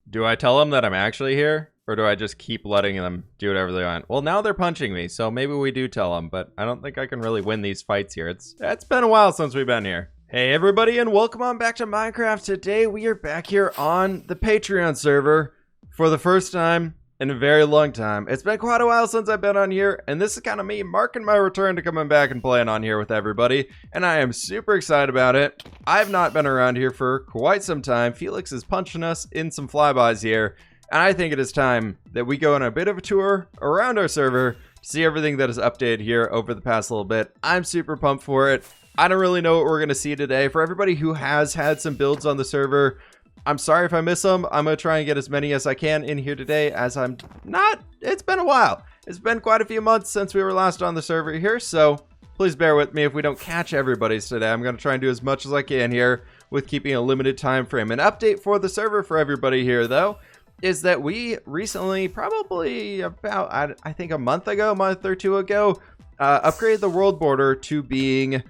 Do I tell them that I'm actually here? Or do I just keep letting them do whatever they want? Well, now they're punching me, so maybe we do tell them, but I don't think I can really win these fights here. It's been a while since we've been here. Hey everybody, and welcome on back to Minecraft. Today we are back here on the Patreon server for the first time in a very long time. It's been quite a while since I've been on here, and this is kind of me marking my return to coming back and playing on here with everybody, and I am super excited about it. I've not been around here for quite some time. Felix is punching us in some flybys here, and I think it is time that we go on a bit of a tour around our server to see everything that is updated here over the past little bit. I'm super pumped for it. I don't really know what we're going to see today. For everybody who has had some builds on the server, I'm sorry if I miss them. I'm going to try and get as many as I can in here today, as I'm not... It's been a while. It's been quite a few months since we were last on the server here, so please bear with me if we don't catch everybody's today. I'm going to try and do as much as I can here with keeping a limited time frame. An update for the server for everybody here, though, is that we recently, probably about, I think a month or two ago, upgraded the world border to being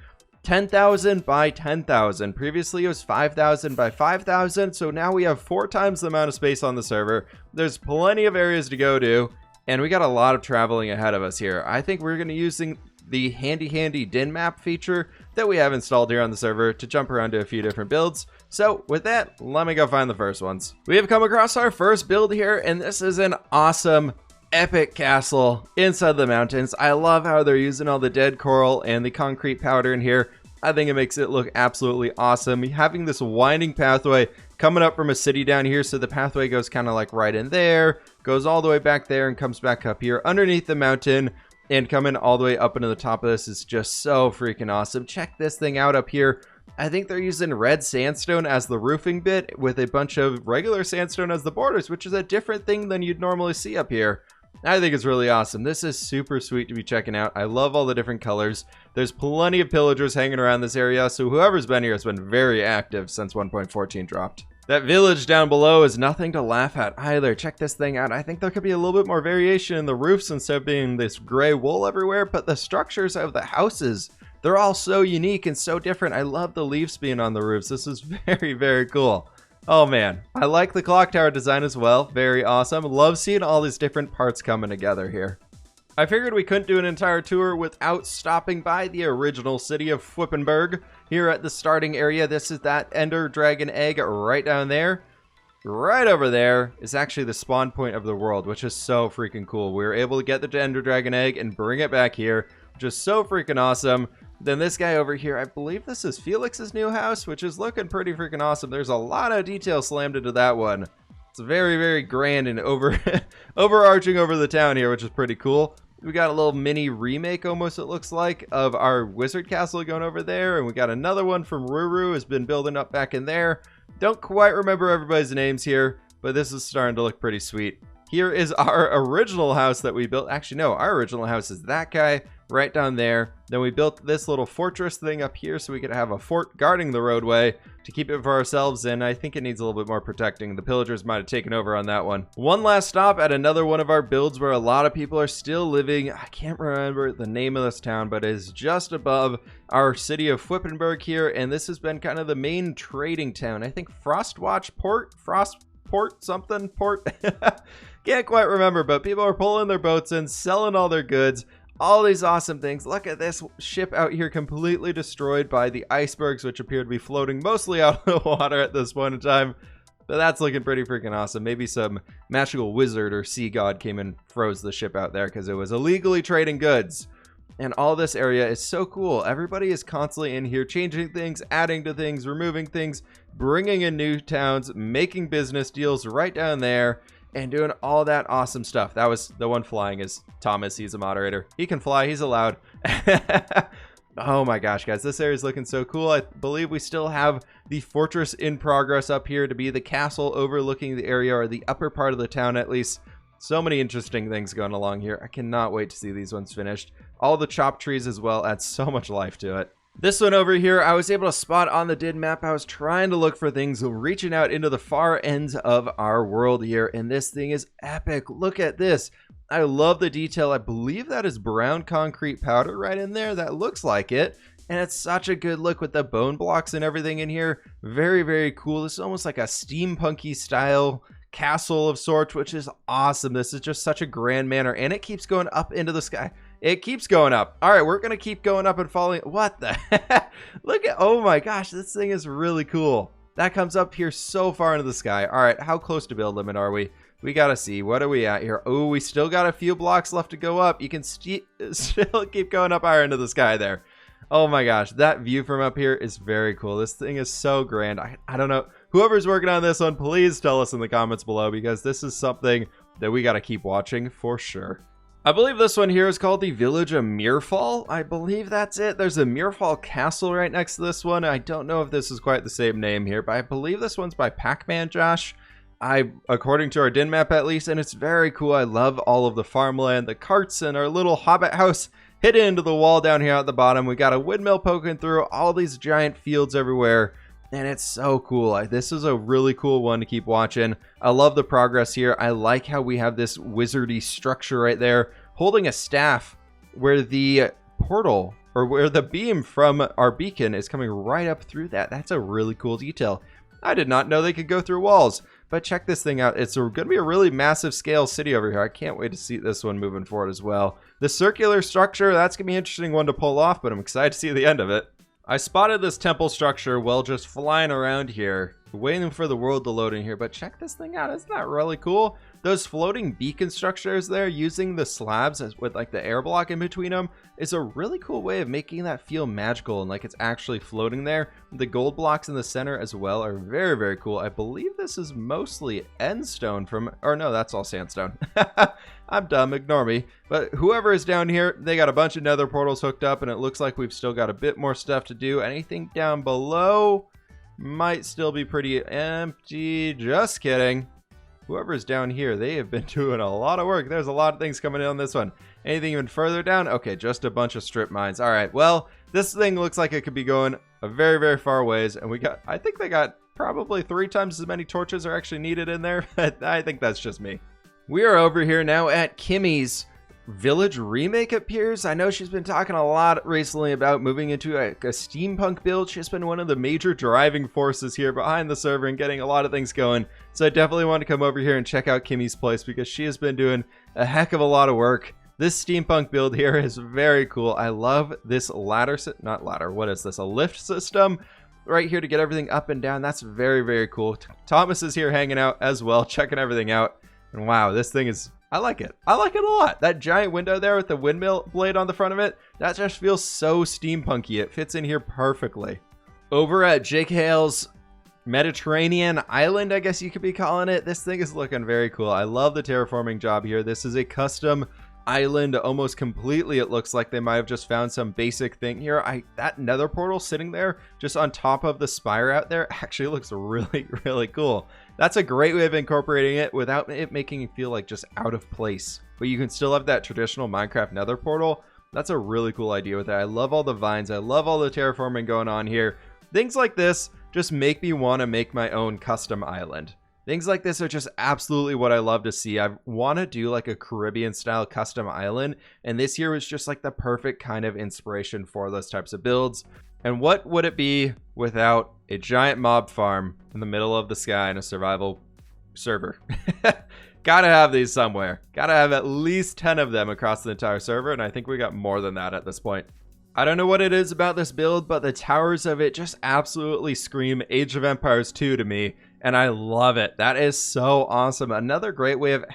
10,000 by 10,000. Previously it was 5,000 by 5,000, so now we have 4 times the amount of space on the server. There's plenty of areas to go to, and we got a lot of traveling ahead of us here. I think we're going to be using the handy din map feature that we have installed here on the server to jump around to a few different builds. So with that, let me go find the first ones. We have come across our first build here, and this is an awesome epic castle inside the mountains. I love how they're using all the dead coral and the concrete powder in here. I think it makes it look absolutely awesome. Having this winding pathway coming up from a city down here, so the pathway goes kind of like right in there, goes all the way back there and comes back up here underneath the mountain, and coming all the way up into the top of this is just so freaking awesome. Check this thing out up here. I think they're using red sandstone as the roofing bit with a bunch of regular sandstone as the borders, which is a different thing than you'd normally see up here. I think it's really awesome. This is super sweet to be checking out. I love all the different colors. There's plenty of pillagers hanging around this area, so whoever's been here has been very active since 1.14 dropped. That village down below is nothing to laugh at either. Check this thing out. I think there could be a little bit more variation in the roofs instead of being this gray wool everywhere, but the structures of the houses, they're all so unique and so different. I love the leaves being on the roofs. This is very, very cool. Oh man, I like the clock tower design as well. Very awesome. Love seeing all these different parts coming together here. I figured we couldn't do an entire tour without stopping by the original city of fWhip here at the starting area. This is that Ender Dragon egg right down there. Right over there is actually the spawn point of the world, which is so freaking cool. We were able to get the Ender Dragon egg and bring it back here, which is so freaking awesome. Then this guy over here, I believe this is Felix's new house, which is looking pretty freaking awesome. There's a lot of detail slammed into that one. It's very, very grand and overarching over the town here, which is pretty cool. We got a little mini remake, almost it looks like, of our wizard castle going over there. And we got another one from Ruru has been building up back in there. Don't quite remember everybody's names here, but this is starting to look pretty sweet. Here is our original house that we built. Actually, no, our original house is that guy right down there. Then we built this little fortress thing up here so we could have a fort guarding the roadway to keep it for ourselves, and I think it needs a little bit more protecting. The pillagers might have taken over on that one. One last stop at another one of our builds where a lot of people are still living. I can't remember the name of this town, but it is just above our city of fWhip here, and this has been kind of the main trading town. I think Frostwatch Port? Frostport something? Port? Can't quite remember, but people are pulling their boats in, selling all their goods. All these awesome things. Look at this ship out here completely destroyed by the icebergs, which appear to be floating mostly out of the water at this point in time. But that's looking pretty freaking awesome. Maybe some magical wizard or sea god came and froze the ship out there because it was illegally trading goods. And all this area is so cool. Everybody is constantly in here changing things, adding to things, removing things, bringing in new towns, making business deals right down there, and doing all that awesome stuff. That was the one flying is Thomas. He's a moderator. He can fly. He's allowed. Oh my gosh, guys. This area is looking so cool. I believe we still have the fortress in progress up here to be the castle overlooking the area, or the upper part of the town at least. So many interesting things going along here. I cannot wait to see these ones finished. All the chopped trees as well add so much life to it. This one over here, I was able to spot on the did map. I was trying to look for things reaching out into the far ends of our world here, and this thing is epic. Look at this. I love the detail. I believe that is brown concrete powder right in there. That looks like it. And it's such a good look with the bone blocks and everything in here. Very, very cool. This is almost like a steampunky style castle of sorts, which is awesome. This is just such a grand manor, and it keeps going up into the sky. It keeps going up. All right, we're going to keep going up and falling. What the heck? Look at, oh my gosh, this thing is really cool. That comes up here so far into the sky. All right, how close to build limit are we? We got to see. What are we at here? Oh, we still got a few blocks left to go up. You can still keep going up higher into the sky there. Oh my gosh, that view from up here is very cool. This thing is so grand. I don't know. Whoever's working on this one, please tell us in the comments below, because this is something that we got to keep watching for sure. I believe this one here is called the Village of Mirefall. I believe that's it. There's a Mirefall Castle right next to this one. I don't know if this is quite the same name here, but I believe this one's by Pac-Man Josh. According to our din map at least, and it's very cool. I love all of the farmland, the carts, and our little hobbit house hidden into the wall down here at the bottom. We got a windmill poking through all these giant fields everywhere, and it's so cool. This is a really cool one to keep watching. I love the progress here. I like how we have this wizardy structure right there holding a staff where the portal, or where the beam from our beacon is coming right up through that. That's a really cool detail. I did not know they could go through walls, but check this thing out. It's going to be a really massive scale city over here. I can't wait to see this one moving forward as well. The circular structure, that's going to be an interesting one to pull off, but I'm excited to see the end of it. I spotted this temple structure while just flying around here, waiting for the world to load in here, but check this thing out. Isn't that really cool? Those floating beacon structures there, using the slabs with like the air block in between them, is a really cool way of making that feel magical and like it's actually floating there. The gold blocks in the center as well are very, very cool. I believe this is mostly endstone from, or no, that's all sandstone. I'm dumb, ignore me. But whoever is down here, they got a bunch of nether portals hooked up, and it looks like we've still got a bit more stuff to do. Anything down below might still be pretty empty. Just kidding. Whoever's down here, they have been doing a lot of work. There's a lot of things coming in on this one. Anything even further down? Okay, just a bunch of strip mines. All right, well, this thing looks like it could be going a very, very far ways. And we got, I think they got probably 3 times as many torches are actually needed in there. But I think that's just me. We are over here now at Kimmy's Village remake appears. I know she's been talking a lot recently about moving into a steampunk build. She's been one of the major driving forces here behind the server and getting a lot of things going. So I definitely want to come over here and check out Kimmy's place, because she has been doing a heck of a lot of work. This steampunk build here is very cool. I love this ladder, not ladder, what is this? A lift system right here to get everything up and down. That's very, very cool. Thomas is here hanging out as well, checking everything out. And wow, this thing is, I like it. I like it a lot. That giant window there with the windmill blade on the front of it, that just feels so steampunky. It fits in here perfectly. Over at Jake Hale's Mediterranean Island, I guess you could be calling it, this thing is looking very cool. I love the terraforming job here. This is a custom island almost completely. It looks like they might have just found some basic thing here. That nether portal sitting there just on top of the spire out there actually looks really, really cool. That's a great way of incorporating it without it making it feel like just out of place, but you can still have that traditional Minecraft nether portal. That's a really cool idea with it. I love all the vines. I love all the terraforming going on here. Things like this just make me want to make my own custom island. Things like this are just absolutely what I love to see. I want to do like a Caribbean style custom island, and this here was just like the perfect kind of inspiration for those types of builds. And what would it be without a giant mob farm in the middle of the sky in a survival server? Gotta have these somewhere. Gotta have at least 10 of them across the entire server, and I think we got more than that at this point. I don't know what it is about this build, but the towers of it just absolutely scream Age of Empires 2 to me, and I love it. That is so awesome. Another great way of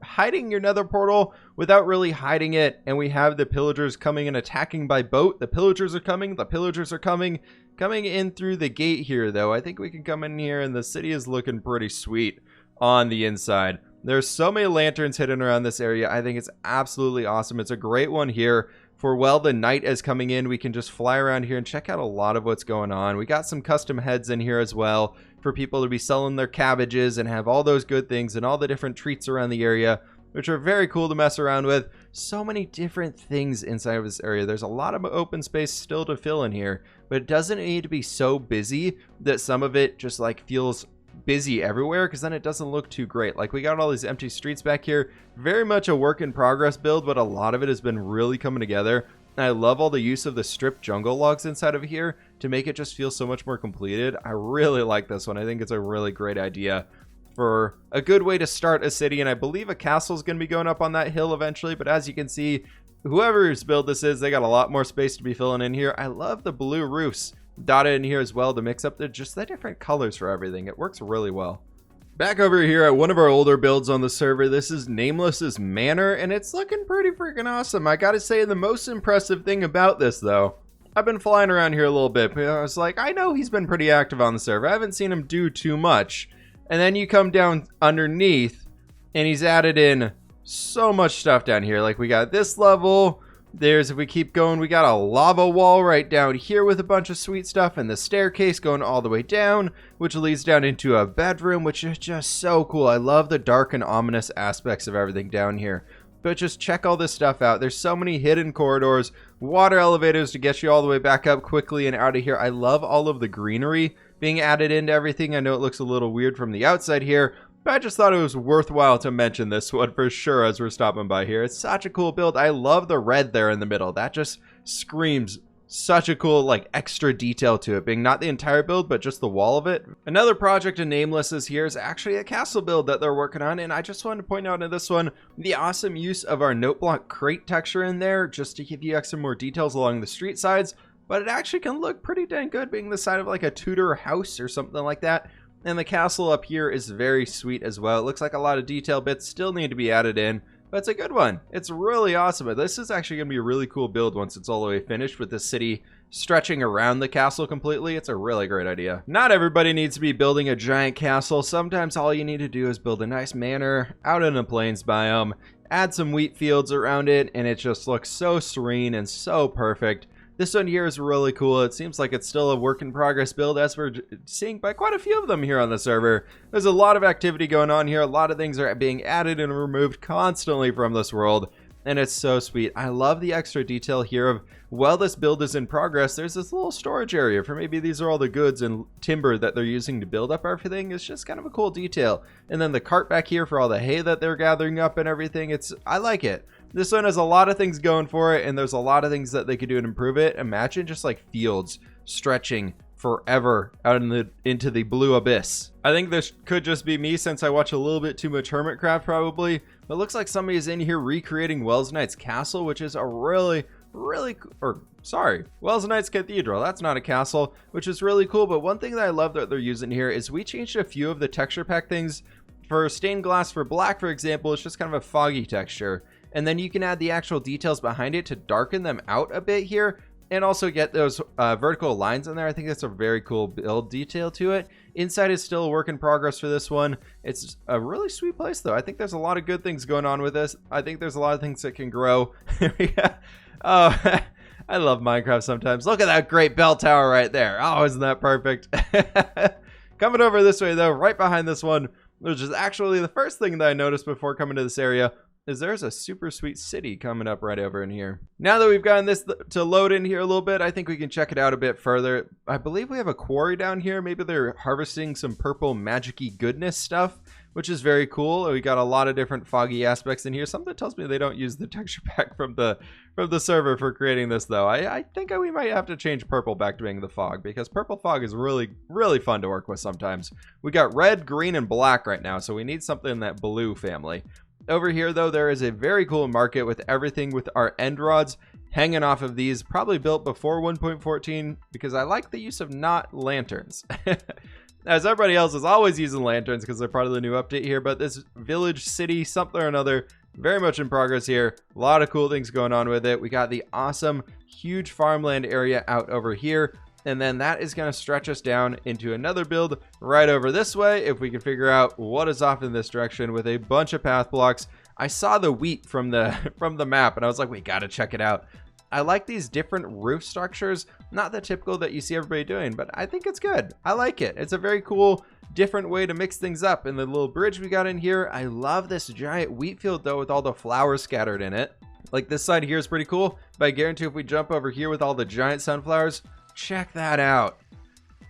hiding your nether portal without really hiding it. And we have the pillagers coming and attacking by boat. The pillagers are coming. The pillagers are coming in through the gate here, though. I think we can come in here, and the city is looking pretty sweet on the inside. There's so many lanterns hidden around this area. I think it's absolutely awesome. It's a great one here for, well, the night is coming in. We can just fly around here and check out a lot of what's going on. We got some custom heads in here as well for people to be selling their cabbages and have all those good things and all the different treats around the area, which are very cool to mess around with. So many different things inside of this area. There's a lot of open space still to fill in here, but it doesn't need to be so busy that some of it just like feels busy everywhere, because then it doesn't look too great. Like, we got all these empty streets back here. Very much a work in progress build, but a lot of it has been really coming together. And I love all the use of the stripped jungle logs inside of here to make it just feel so much more completed. I really like this one. I think it's a really great idea. for a good way to start a city. And I believe a castle is going to be going up on that hill eventually. But as you can see, whoever's build this is, they got a lot more space to be filling in here. I love the blue roofs dotted in here as well to mix up the different colors for everything. It works really well. Back over here at one of our older builds on the server, this is Nameless's manor, and it's looking pretty freaking awesome. I gotta say, the most impressive thing about this, though, I've been flying around here a little bit. I was like, I know he's been pretty active on the server. I haven't seen him do too much. And then you come down underneath, and he's added in so much stuff down here. Like, we got this level. If we keep going, we got a lava wall right down here with a bunch of sweet stuff, and the staircase going all the way down, which leads down into a bedroom, which is just so cool. I love the dark and ominous aspects of everything down here. But just check all this stuff out. There's so many hidden corridors, water elevators to get you all the way back up quickly and out of here. I love all of the greenery being added into everything. I know it looks a little weird from the outside here, but I just thought it was worthwhile to mention this one for sure as we're stopping by here. It's such a cool build. I love the red there in the middle. That just screams such a cool, like, extra detail to it, being not the entire build, but just the wall of it. Another project in Nameless is here is actually a castle build that they're working on, and I just wanted to point out in this one the awesome use of our note block crate texture in there just to give you extra more details along the street sides, but it actually can look pretty dang good being the side of like a Tudor house or something like that. And the castle up here is very sweet as well. It looks like a lot of detail bits still need to be added in, but it's a good one. It's really awesome. This is actually going to be a really cool build once it's all the way finished with the city stretching around the castle completely. It's a really great idea. Not everybody needs to be building a giant castle. Sometimes all you need to do is build a nice manor out in a plains biome, add some wheat fields around it, and it just looks so serene and so perfect. This one here is really cool. It seems like it's still a work in progress build, as we're seeing by quite a few of them here on the server. There's a lot of activity going on here. A lot of things are being added and removed constantly from this world, and it's so sweet. I love the extra detail here of, while this build is in progress, there's this little storage area for maybe these are all the goods and timber that they're using to build up everything. It's just kind of a cool detail. And then the cart back here for all the hay that they're gathering up and everything. I like it. This one has a lot of things going for it, and there's a lot of things that they could do to improve it. Imagine just like fields stretching forever out into the blue abyss. I think this could just be me since I watch a little bit too much Hermitcraft probably, but it looks like somebody is in here recreating Wells Knight's castle, which is a Wells Knight's Cathedral. That's not a castle, which is really cool. But one thing that I love that they're using here is we changed a few of the texture pack things. For stained glass for black, for example, it's just kind of a foggy texture. And then you can add the actual details behind it to darken them out a bit here, and also get those vertical lines in there. I think that's a very cool build detail to it. Inside is still a work in progress for this one. It's a really sweet place, though. I think there's a lot of good things going on with this. I think there's a lot of things that can grow. Oh, I love Minecraft sometimes. Look at that great bell tower right there. Oh, isn't that perfect? Coming over this way, though, right behind this one, which is actually the first thing that I noticed before coming to this area, is there's a super sweet city coming up right over in here. Now that we've gotten this to load in here a little bit, I think we can check it out a bit further. I believe we have a quarry down here. Maybe they're harvesting some purple magic-y goodness stuff, which is very cool. We got a lot of different foggy aspects in here. Something tells me they don't use the texture pack from the server for creating this, though. I think we might have to change purple back to being the fog, because purple fog is really, really fun to work with sometimes. We got red, green, and black right now, so we need something in that blue family. Over here, though, there is a very cool market with everything with our end rods hanging off of these, probably built before 1.14, because I like the use of not lanterns. As everybody else is always using lanterns because they're part of the new update here, but this village, city, something or another, very much in progress here. A lot of cool things going on with it. We got the awesome, huge farmland area out over here. And then that is going to stretch us down into another build right over this way, if we can figure out what is off in this direction with a bunch of path blocks. I saw the wheat from the map, and I was like, we got to check it out. I like these different roof structures. Not the typical that you see everybody doing, but I think it's good. I like it. It's a very cool, different way to mix things up. And the little bridge we got in here, I love this giant wheat field, though, with all the flowers scattered in it. Like, this side here is pretty cool, but I guarantee if we jump over here with all the giant sunflowers, check that out.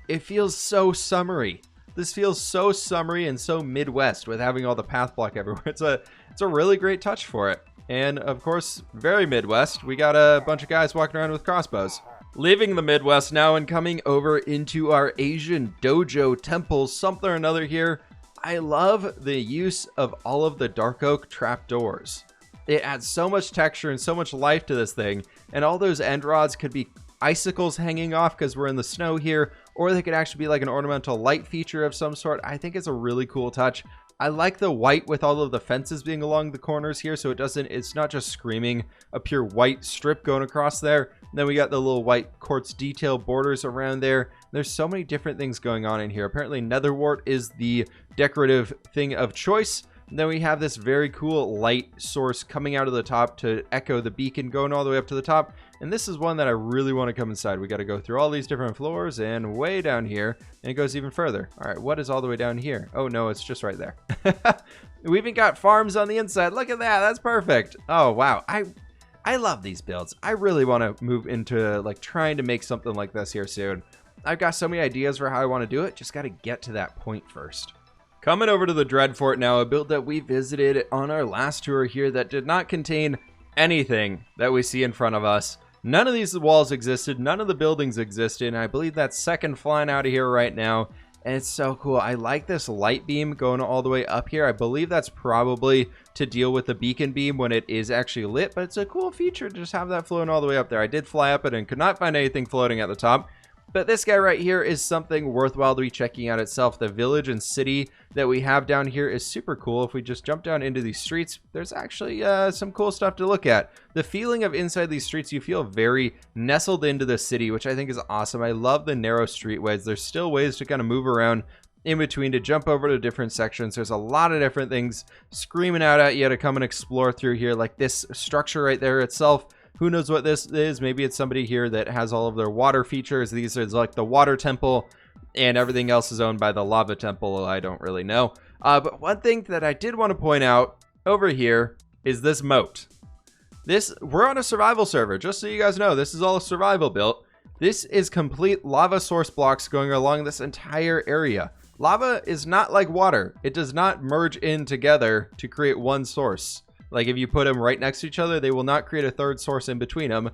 It feels so summery. This feels so summery and so Midwest with having all the path block everywhere. It's a really great touch for it. And of course, very Midwest, we got a bunch of guys walking around with crossbows. Leaving the Midwest now and coming over into our Asian dojo temple, something or another here. I love the use of all of the dark oak trapdoors. It adds so much texture and so much life to this thing, and all those end rods could be icicles hanging off because we're in the snow here, or they could actually be like an ornamental light feature of some sort. I think it's a really cool touch. I like the white with all of the fences being along the corners here, so it's not just screaming a pure white strip going across there. And then we got the little white quartz detail borders around there. There's so many different things going on in here. Apparently netherwort is the decorative thing of choice. And then we have this very cool light source coming out of the top to echo the beacon going all the way up to the top. And this is one that I really want to come inside. We got to go through all these different floors and way down here, and it goes even further. All right, what is all the way down here? Oh no, it's just right there. We even got farms on the inside. Look at that. That's perfect. Oh wow. I love these builds. I really want to move into like trying to make something like this here soon. I've got so many ideas for how I want to do it. Just got to get to that point first. Coming over to the Dreadfort now, a build that we visited on our last tour here that did not contain anything that we see in front of us. None of these walls existed, none of the buildings existed, and I believe that's second flying out of here right now. And it's so cool. I like this light beam going all the way up here. I believe that's probably to deal with the beacon beam when it is actually lit, but it's a cool feature to just have that floating all the way up there. I did fly up it and could not find anything floating at the top. But this guy right here is something worthwhile to be checking out itself. The village and city that we have down here is super cool. If we just jump down into these streets, there's actually some cool stuff to look at. The feeling of inside these streets, you feel very nestled into the city, which I think is awesome. I love the narrow streetways. There's still ways to kind of move around in between to jump over to different sections. There's a lot of different things screaming out at you to come and explore through here, like this structure right there itself. Who knows what this is? Maybe it's somebody here that has all of their water features. These are like the water temple, and everything else is owned by the lava temple. I don't really know. But one thing that I did want to point out over here is this moat. We're on a survival server, just so you guys know. This is all a survival build. This is complete lava source blocks going along this entire area. Lava is not like water. It does not merge in together to create one source. Like if you put them right next to each other, they will not create a third source in between them.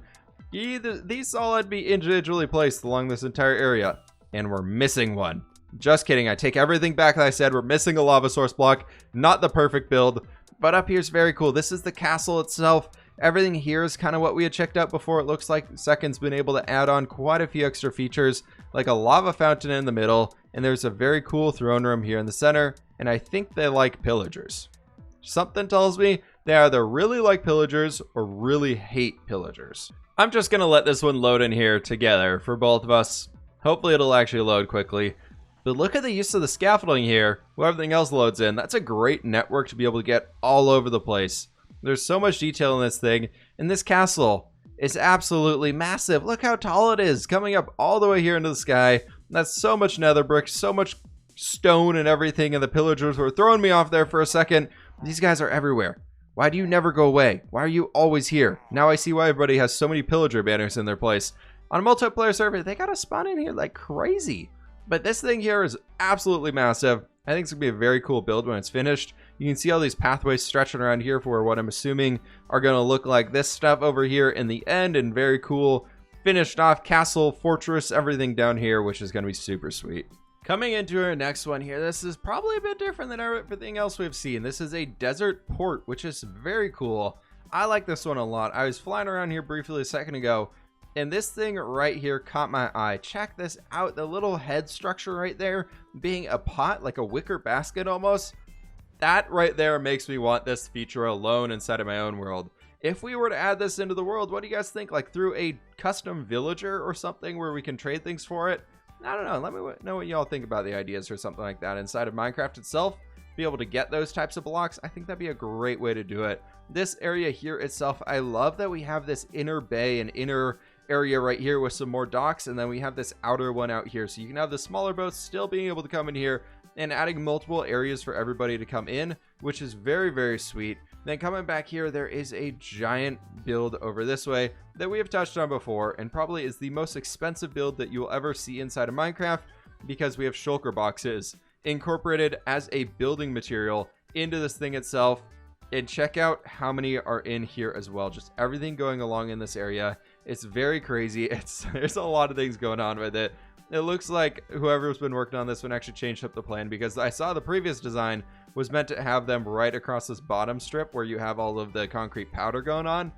These all had to be individually placed along this entire area. And we're missing one. Just kidding. I take everything back that I said. We're missing a lava source block. Not the perfect build. But up here is very cool. This is the castle itself. Everything here is kind of what we had checked out before. It looks like Second's been able to add on quite a few extra features. Like a lava fountain in the middle. And there's a very cool throne room here in the center. And I think they like pillagers. Something tells me they either really like pillagers or really hate pillagers. I'm just going to let this one load in here together for both of us. Hopefully it'll actually load quickly. But look at the use of the scaffolding here, where everything else loads in. That's a great network to be able to get all over the place. There's so much detail in this thing. And this castle is absolutely massive. Look how tall it is, coming up all the way here into the sky. That's so much nether brick, so much stone and everything. And the pillagers were throwing me off there for a second. These guys are everywhere. Why do you never go away? Why are you always here? Now I see why everybody has so many pillager banners in their place. On a multiplayer server, they gotta spawn in here like crazy. But this thing here is absolutely massive. I think it's gonna be a very cool build when it's finished. You can see all these pathways stretching around here for what I'm assuming are gonna look like this stuff over here in the end, and very cool finished off castle, fortress, everything down here, which is gonna be super sweet. Coming into our next one here, this is probably a bit different than everything else we've seen. This is a desert port, which is very cool. I like this one a lot. I was flying around here briefly a second ago, and this thing right here caught my eye. Check this out. The little head structure right there being a pot, like a wicker basket almost. That right there makes me want this feature alone inside of my own world. If we were to add this into the world, what do you guys think? Like through a custom villager or something where we can trade things for it? I don't know. Let me know what y'all think about the ideas or something like that inside of Minecraft itself. Be able to get those types of blocks. I think that'd be a great way to do it. This area here itself, I love that we have this inner bay and inner area right here with some more docks, and then we have this outer one out here, so you can have the smaller boats still being able to come in here and adding multiple areas for everybody to come in, which is very, very sweet. Then coming back here, there is a giant build over this way that we have touched on before, and probably is the most expensive build that you will ever see inside of Minecraft, because we have shulker boxes incorporated as a building material into this thing itself. And check out how many are in here as well. Just everything going along in this area. It's very crazy. There's a lot of things going on with it. it looks like whoever's been working on this one actually changed up the plan, because I saw the previous design was meant to have them right across this bottom strip where you have all of the concrete powder going on.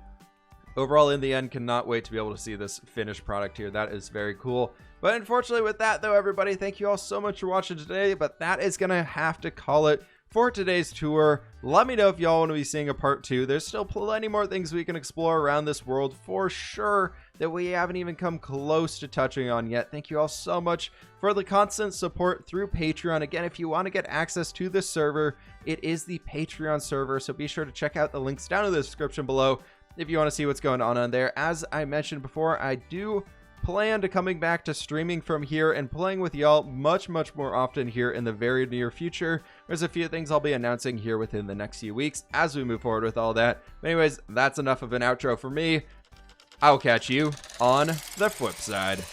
Overall, in the end, cannot wait to be able to see this finished product here. That is very cool. But unfortunately with that though, everybody, thank you all so much for watching today, but that is gonna have to call it for today's tour. Let me know if y'all want to be seeing a part 2. There's still plenty more things we can explore around this world for sure that we haven't even come close to touching on yet. Thank you all so much for the constant support through Patreon. Again, if you want to get access to this server, it is the Patreon server, so be sure to check out the links down in the description below if you want to see what's going on there. As I mentioned before, I do plan to coming back to streaming from here and playing with y'all much more often here in the very near future. There's a few things I'll be announcing here within the next few weeks as we move forward with all that. But anyways, that's enough of an outro for me. I'll catch you on the flip side.